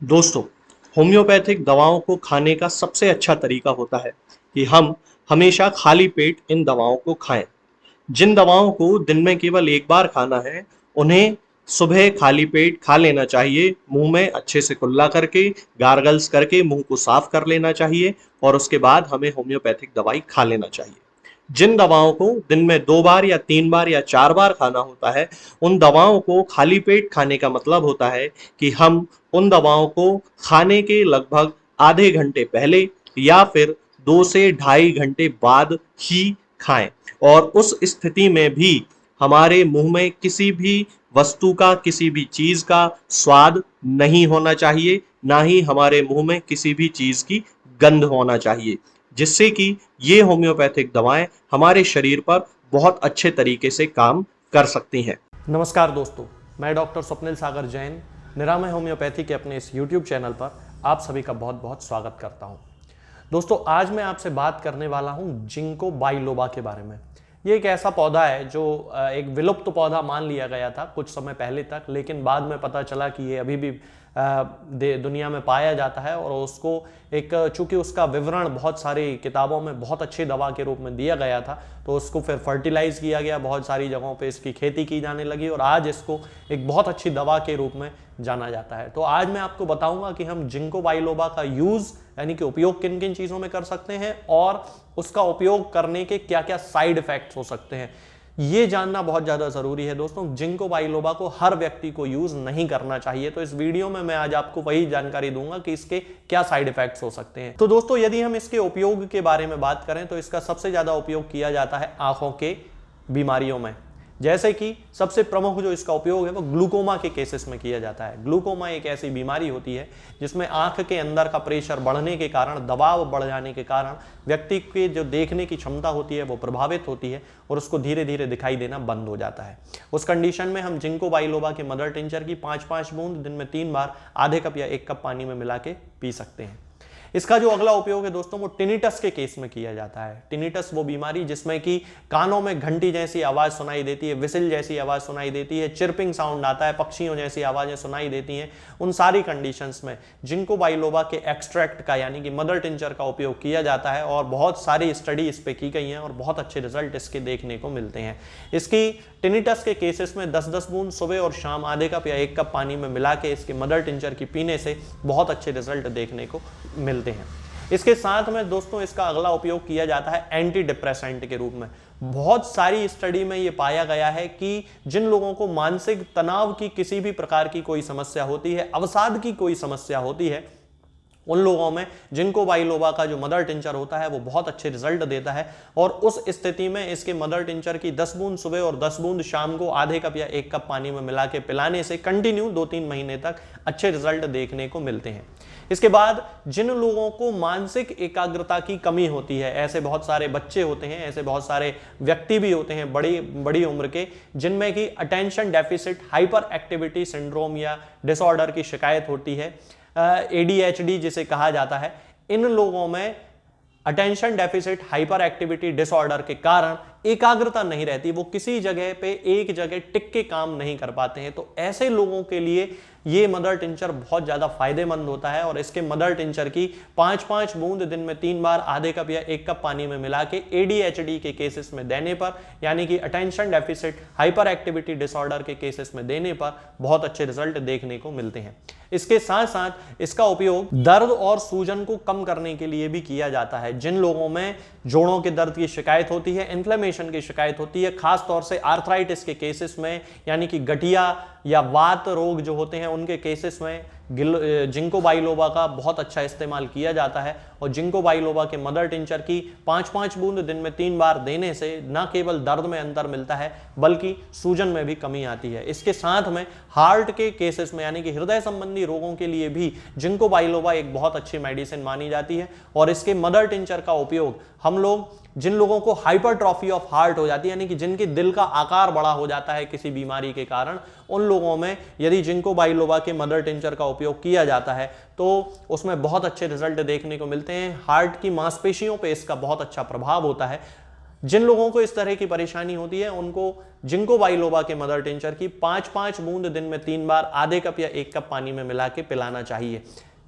दोस्तों, होम्योपैथिक दवाओं को खाने का सबसे अच्छा तरीका होता है कि हम हमेशा खाली पेट इन दवाओं को खाएं। जिन दवाओं को दिन में केवल एक बार खाना है, उन्हें सुबह खाली पेट खा लेना चाहिए। मुंह में अच्छे से कुल्ला करके, गार्गल्स करके मुंह को साफ कर लेना चाहिए और उसके बाद हमें होम्योपैथिक दवाई खा लेना चाहिए। जिन दवाओं को दिन में 2 बार या 3 बार या 4 बार खाना होता है, उन दवाओं को खाली पेट खाने का मतलब होता है कि हम उन दवाओं को खाने के लगभग आधे घंटे पहले या फिर 2 से ढाई घंटे बाद ही खाएं। और उस स्थिति में भी हमारे मुंह में किसी भी वस्तु का, किसी भी चीज का स्वाद नहीं होना चाहिए, ना ही हमारे मुंह में किसी भी चीज की गंध होना चाहिए, जिससे कि ये होम्योपैथिक दवाएं हमारे शरीर पर बहुत अच्छे तरीके से काम कर सकती हैं। नमस्कार दोस्तों, मैं डॉक्टर स्वप्निल सागर जैन निरामय होम्योपैथी के अपने इस YouTube चैनल पर आप सभी का बहुत बहुत स्वागत करता हूं। दोस्तों, आज मैं आपसे बात करने वाला हूं जिंको बाइलोबा के बारे में। ये एक ऐसा पौधा है जो एक विलुप्त पौधा मान लिया गया था कुछ समय पहले तक, लेकिन बाद में पता चला कि ये अभी भी दुनिया में पाया जाता है और उसको एक, चूंकि उसका विवरण बहुत सारी किताबों में बहुत अच्छी दवा के रूप में दिया गया था, तो उसको फिर फर्टिलाइज किया गया, बहुत सारी जगहों पे इसकी खेती की जाने लगी और आज इसको एक बहुत अच्छी दवा के रूप में जाना जाता है। तो आज मैं आपको बताऊंगा कि हम जिंको बाइलोबा का यूज यानी कि उपयोग किन किन चीजों में कर सकते हैं और उसका उपयोग करने के क्या क्या साइड इफेक्ट्स हो सकते हैं। ये जानना बहुत ज्यादा जरूरी है दोस्तों। जिंको बाइलोबा को हर व्यक्ति को यूज नहीं करना चाहिए, तो इस वीडियो में मैं आज आपको वही जानकारी दूंगा कि इसके क्या साइड इफेक्ट्स हो सकते हैं। तो दोस्तों, यदि हम इसके उपयोग के बारे में बात करें तो इसका सबसे ज्यादा उपयोग किया जाता है आंखों के बीमारियों में। जैसे कि सबसे प्रमुख जो इसका उपयोग है वो ग्लूकोमा के केसेस में किया जाता है। ग्लूकोमा एक ऐसी बीमारी होती है जिसमें आंख के अंदर का प्रेशर बढ़ने के कारण, दबाव बढ़ जाने के कारण व्यक्ति की जो देखने की क्षमता होती है वो प्रभावित होती है और उसको धीरे धीरे दिखाई देना बंद हो जाता है। उस कंडीशन में हम जिंको बाइलोबा के मदर टिंचर की 5-5 बूंद दिन में 3 बार आधे कप या 1 कप पानी में मिला के पी सकते हैं। इसका जो अगला उपयोग है दोस्तों वो टिनिटस के केस में किया जाता है। टिनिटस वो बीमारी जिसमें कि कानों में घंटी जैसी आवाज सुनाई देती है, विसिल जैसी आवाज सुनाई देती है, चिरपिंग साउंड आता है, पक्षियों जैसी आवाजें सुनाई देती हैं। उन सारी कंडीशंस में जिंको बाइलोबा के एक्सट्रैक्ट का यानी कि मदर टिंचर का उपयोग किया जाता है और बहुत सारी स्टडी इस पे की गई हैं और बहुत अच्छे रिजल्ट इसके देखने को मिलते हैं। इसकी टिनिटस के केसेस में 10-10 बूंद सुबह और शाम आधे कप या 1 कप पानी में मिला के इसके मदर टिंचर की पीने से बहुत अच्छे रिजल्ट देखने को मिलते हैं। इसके साथ में दोस्तों इसका अगला उपयोग किया जाता है एंटी डिप्रेसेंट के रूप में। बहुत सारी स्टडी में यह पाया गया है कि जिन लोगों को मानसिक तनाव की किसी भी प्रकार की कोई समस्या होती है, अवसाद की कोई समस्या होती है, उन लोगों में जिंको बाइलोबा का जो मदर टिंचर होता है वो बहुत अच्छे रिजल्ट देता है। और उस स्थिति में इसके मदर टिंचर की 10 बूंद सुबह और 10 बूंद शाम को आधे कप या 1 कप पानी में मिला के पिलाने से कंटिन्यू 2-3 महीने तक अच्छे रिजल्ट देखने को मिलते हैं। इसके बाद जिन लोगों को मानसिक एकाग्रता की कमी होती है, ऐसे बहुत सारे बच्चे होते हैं, ऐसे बहुत सारे व्यक्ति भी होते हैं बड़ी उम्र के, जिनमें कि attention deficit hyper activity syndrome या डिसऑर्डर की शिकायत होती है, ADHD जिसे कहा जाता है। इन लोगों में attention deficit hyper activity disorder के कारण एकाग्रता नहीं रहती, वो किसी जगह पे एक जगह टिक के काम नहीं कर पाते हैं। तो ऐसे लोगों के लिए ये मदर टिंचर बहुत ज्यादा फायदेमंद होता है और इसके मदर टिंचर की 5-5 बूंद दिन में 3 बार आधे कप या 1 कप पानी में मिला के ADHD के केसेस में देने पर, यानी कि attention deficit hyper activity disorder के केसेस में देने पर बहुत अच्छे रिजल्ट देखने को मिलते हैं। इसके साथ साथ इसका उपयोग दर्द और सूजन को कम करने के लिए भी किया जाता है। जिन लोगों में जोड़ों के दर्द की शिकायत होती है, इन्फ्लेमेशन की शिकायत होती है, खास तौर से आर्थराइटिस के केसेस में, यानी कि गठिया या वात रोग जो होते हैं उनके केसेस में जिंको बाइलोबा का बहुत अच्छा इस्तेमाल किया जाता है। और जिंको बाइलोबा के मदर टिंचर की 5-5 बूंद दिन में 3 बार देने से न केवल दर्द में अंतर मिलता है बल्कि सूजन में भी कमी आती है। इसके साथ में हार्ट के केसेस में यानी कि हृदय संबंधी रोगों के लिए भी जिंको बाइलोबा एक बहुत अच्छी मेडिसिन मानी जाती है। और इसके मदर टिंचर का उपयोग हम लोग, जिन लोगों को हाइपरट्रॉफी ऑफ हार्ट हो जाती है यानी कि जिनके दिल का आकार बड़ा हो जाता है किसी बीमारी के कारण, उन लोगों में यदि जिंको बाइलोबा के मदर टिंचर का उपयोग किया जाता है तो उसमें बहुत अच्छे रिजल्ट देखने को मिलते हैं। हार्ट की मांसपेशियों पे इसका बहुत अच्छा प्रभाव होता है। जिन लोगों को इस तरह की परेशानी होती है उनको जिंको बाइलोबा के मदर टिंचर की 5-5 बूंद दिन में 3 बार आधे कप या 1 कप पानी में मिला के पिलाना चाहिए।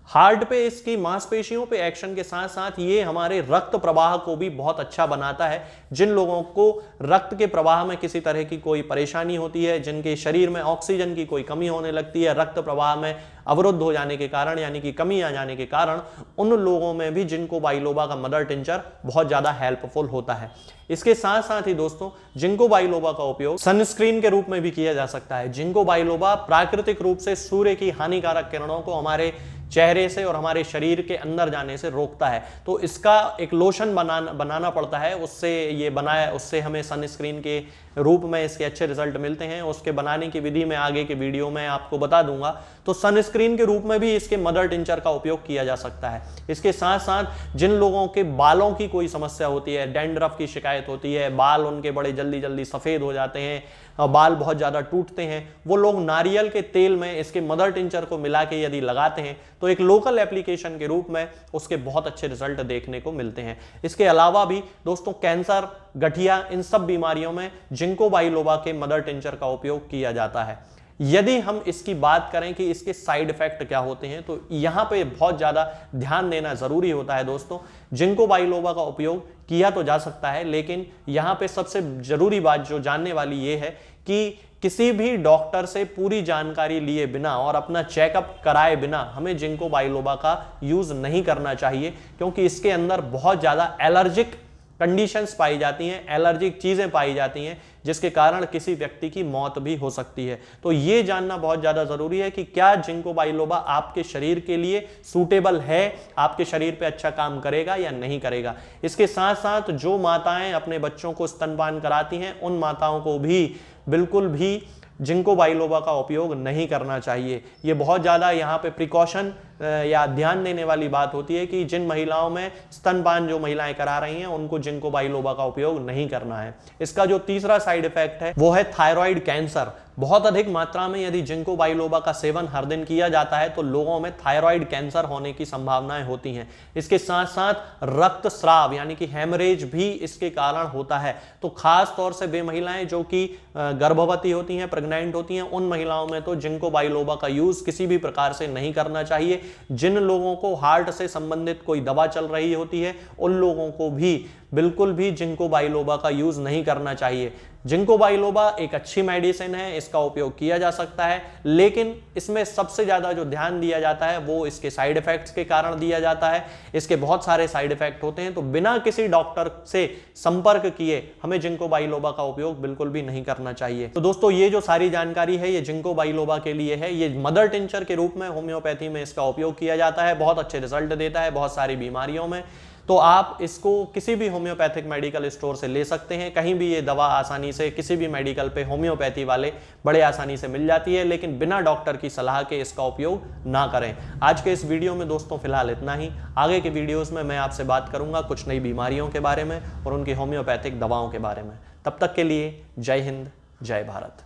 हार्ट पे इसकी मांसपेशियों पे एक्शन के साथ साथ ये हमारे रक्त प्रवाह को भी बहुत अच्छा बनाता है। जिन लोगों को रक्त के प्रवाह में किसी तरह की कोई परेशानी होती है, जिनके शरीर में ऑक्सीजन की कोई कमी होने लगती है, रक्त प्रवाह में अवरुद्ध हो जाने के कारण यानी कि कमी आ जाने के कारण, उन लोगों में भी जिंको बाइलोबा का मदर टिंचर बहुत ज्यादा हेल्पफुल होता है। इसके साथ साथ ही दोस्तों जिंको बाइलोबा का उपयोग सनस्क्रीन के रूप में भी किया जा सकता है। जिंको बाइलोबा प्राकृतिक रूप से सूर्य की हानिकारक किरणों को हमारे चेहरे से और हमारे शरीर के अंदर जाने से रोकता है। तो इसका एक लोशन बनाना पड़ता है, उससे हमें सनस्क्रीन के रूप में इसके अच्छे रिजल्ट मिलते हैं। उसके बनाने की विधि में आगे के वीडियो में आपको बता दूंगा। तो सनस्क्रीन के रूप में भी इसके मदर टिंचर का उपयोग किया जा सकता है। इसके साथ साथ जिन लोगों के बालों की कोई समस्या होती है, डैंड्रफ की शिकायत होती है, बाल उनके बड़े जल्दी जल्दी सफेद हो जाते हैं, बाल बहुत ज्यादा टूटते हैं, वो लोग नारियल के तेल में इसके मदर टिंचर को मिला के यदि लगाते हैं तो एक लोकल एप्लीकेशन के रूप में उसके बहुत अच्छे रिजल्ट देखने को मिलते हैं। इसके अलावा भी दोस्तों कैंसर, गठिया, इन सब बीमारियों में जिंको बाइलोबा के मदर टिंचर का उपयोग किया जाता है। यदि हम इसकी बात करें कि इसके साइड इफेक्ट क्या होते हैं, तो यहां पे बहुत ज्यादा ध्यान देना जरूरी होता है दोस्तों। जिंको बाइलोबा का उपयोग किया तो जा सकता है, लेकिन यहां पे सबसे जरूरी बात जो जानने वाली ये है कि किसी भी डॉक्टर से पूरी जानकारी लिए बिना और अपना चेकअप कराए बिना हमें जिंको बाइलोबा का यूज नहीं करना चाहिए, क्योंकि इसके अंदर बहुत ज्यादा एलर्जिक कंडीशंस पाई जाती हैं, एलर्जिक चीजें पाई जाती हैं, जिसके कारण किसी व्यक्ति की मौत भी हो सकती है। तो ये जानना बहुत ज्यादा जरूरी है कि क्या जिंको बाइलोबा आपके शरीर के लिए सूटेबल है, आपके शरीर पे अच्छा काम करेगा या नहीं करेगा। इसके साथ साथ जो माताएं अपने बच्चों को स्तनपान कराती हैं, उन माताओं को भी बिल्कुल भी जिंको बाइलोबा का उपयोग नहीं करना चाहिए। ये बहुत ज़्यादा यहाँ पे प्रिकॉशन या ध्यान देने वाली बात होती है कि जिन महिलाओं में स्तनपान जो महिलाएं करा रही हैं उनको जिंको बाइलोबा का उपयोग नहीं करना है। इसका जो तीसरा साइड इफेक्ट है वो है थायराइड कैंसर। बहुत अधिक मात्रा में यदि जिंको बाइलोबा का सेवन हर दिन किया जाता है तो लोगों में थायराइड कैंसर होने की संभावनाएं होती हैं। इसके साथ साथ रक्तस्राव यानी कि हेमरेज भी इसके कारण होता है। तो खास तौर से वे महिलाएं जो कि गर्भवती होती हैं, प्रेग्नेंट होती हैं, उन महिलाओं में तो जिंको बाइलोबा का यूज किसी भी प्रकार से नहीं करना चाहिए। जिन लोगों को हार्ट से संबंधित कोई दवा चल रही होती है उन लोगों को भी बिल्कुल भी जिंको बाइलोबा का यूज नहीं करना चाहिए। जिंको बाइलोबा एक अच्छी मेडिसिन है, इसका उपयोग किया जा सकता है, लेकिन इसमें सबसे ज्यादा जो ध्यान दिया जाता है वो इसके साइड इफेक्ट्स के कारण दिया जाता है। इसके बहुत सारे साइड इफेक्ट होते हैं, तो बिना किसी डॉक्टर से संपर्क किए हमें जिंको बाइलोबा का उपयोग बिल्कुल भी नहीं करना चाहिए। तो दोस्तों ये जो सारी जानकारी है ये जिंको बाइलोबा के लिए है। ये मदर टिंचर के रूप में होम्योपैथी में इसका उपयोग किया जाता है, बहुत अच्छे रिजल्ट देता है बहुत सारी बीमारियों में। तो आप इसको किसी भी होम्योपैथिक मेडिकल स्टोर से ले सकते हैं, कहीं भी ये दवा आसानी से किसी भी मेडिकल पे होम्योपैथी वाले बड़े आसानी से मिल जाती है, लेकिन बिना डॉक्टर की सलाह के इसका उपयोग ना करें। आज के इस वीडियो में दोस्तों फिलहाल इतना ही। आगे के वीडियोस में मैं आपसे बात करूंगा कुछ नई बीमारियों के बारे में और उनकी होम्योपैथिक दवाओं के बारे में। तब तक के लिए जय हिंद, जय भारत।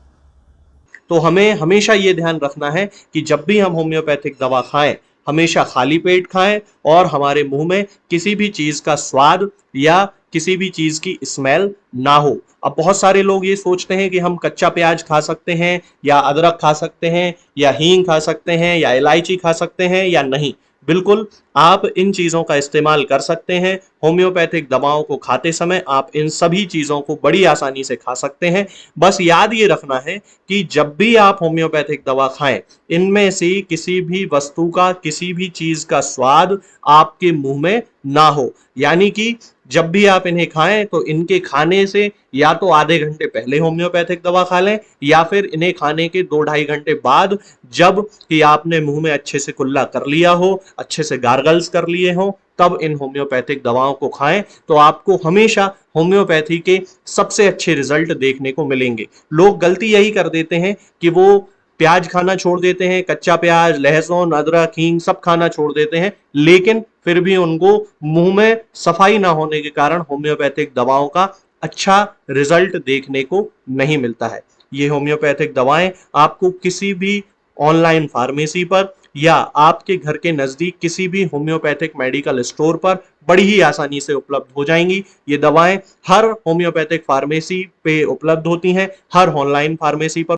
तो हमें हमेशा ये ध्यान रखना है कि जब भी हम होम्योपैथिक दवा खाएं हमेशा खाली पेट खाएं और हमारे मुंह में किसी भी चीज का स्वाद या किसी भी चीज की स्मेल ना हो। अब बहुत सारे लोग ये सोचते हैं कि हम कच्चा प्याज खा सकते हैं या अदरक खा सकते हैं या हींग खा सकते हैं या इलायची खा सकते हैं या नहीं। बिल्कुल आप इन चीजों का इस्तेमाल कर सकते हैं। होम्योपैथिक दवाओं को खाते समय आप इन सभी चीजों को बड़ी आसानी से खा सकते हैं। बस याद ये रखना है कि जब भी आप होम्योपैथिक दवा खाएं इनमें से किसी भी वस्तु का, किसी भी चीज का स्वाद आपके मुंह में ना हो। यानी कि जब भी आप इन्हें खाएं तो इनके खाने से या तो आधे घंटे पहले होम्योपैथिक दवा खा लें या फिर इन्हें खाने के 2-2.5 घंटे बाद, जब कि आपने मुंह में अच्छे से कुल्ला कर लिया हो, अच्छे से गार्गल्स कर लिए हो, तब इन होम्योपैथिक दवाओं को खाएं। तो आपको हमेशा होम्योपैथी के सबसे अच्छे रिजल्ट देखने को मिलेंगे। लोग गलती यही कर देते हैं कि वो प्याज खाना छोड़ देते हैं, कच्चा प्याज, लहसुन, अदरक, हींग सब खाना छोड़ देते हैं, लेकिन फिर भी उनको मुंह में सफाई ना होने के कारण होम्योपैथिक दवाओं का अच्छा रिजल्ट देखने को नहीं मिलता है। ये होम्योपैथिक दवाएं आपको किसी भी ऑनलाइन फार्मेसी पर या आपके घर के नजदीक किसी भी होम्योपैथिक मेडिकल स्टोर पर बड़ी ही आसानी से उपलब्ध हो जाएंगी। ये दवाएं हर होम्योपैथिक फार्मेसी पे उपलब्ध होती हैं, हर ऑनलाइन फार्मेसी पर